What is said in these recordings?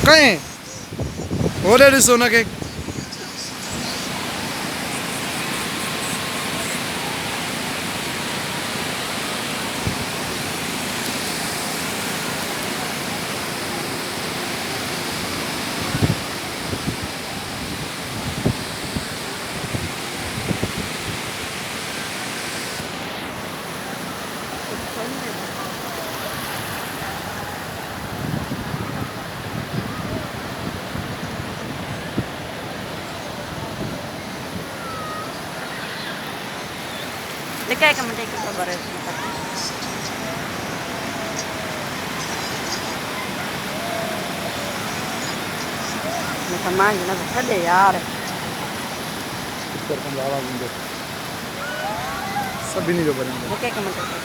कहीं होरे ॾिसो न के Lekay ka man tayo kabaret. Sama na छड़े यार कर पंजाब आवेंगे सभी नहीं जो बनेंगे lekay ka man tayo.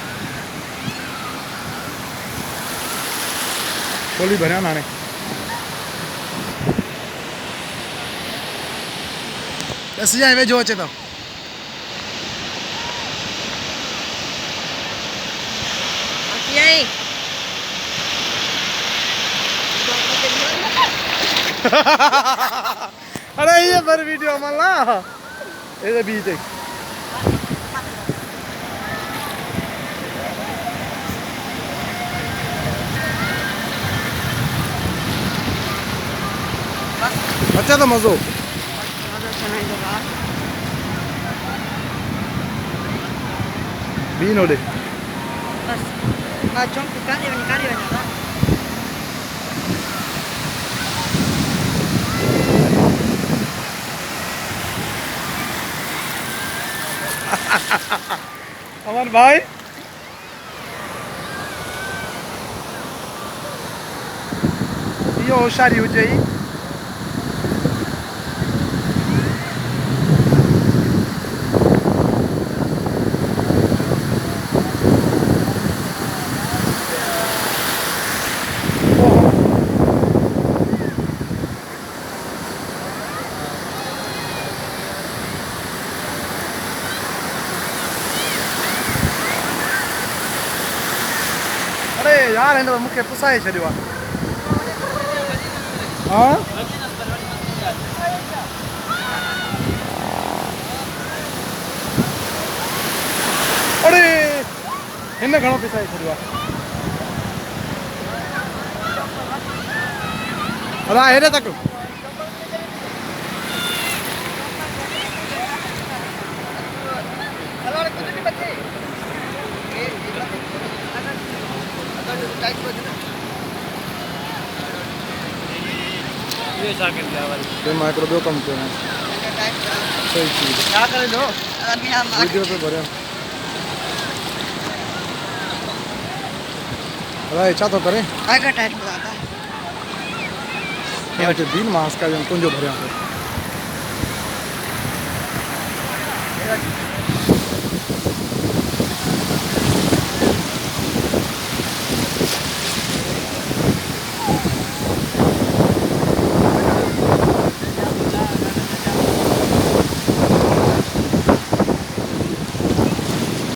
बोली भरिया नाने ऐसे जाए वे जो अच्छे तो Yay! अरे ये पर वीडियो माला ये बीच है अच्छा तो मज़ो बीन ओडे Bas. Chong kali na. Amar भाई ये होशियारी हो जाए अरे यार हिन मूंखे पुसाए छॾियो आहे हाँ अरे हिन घणो पुसाए छॾियो आहे अला हेॾे तक ये माइक्रो दो कम क्यों है सही चीज क्या करे लो वीडियो पे भरे अरे अच्छा तो करे Agak टाइट बताता ये जो दिन मास का जो तुम जो भरे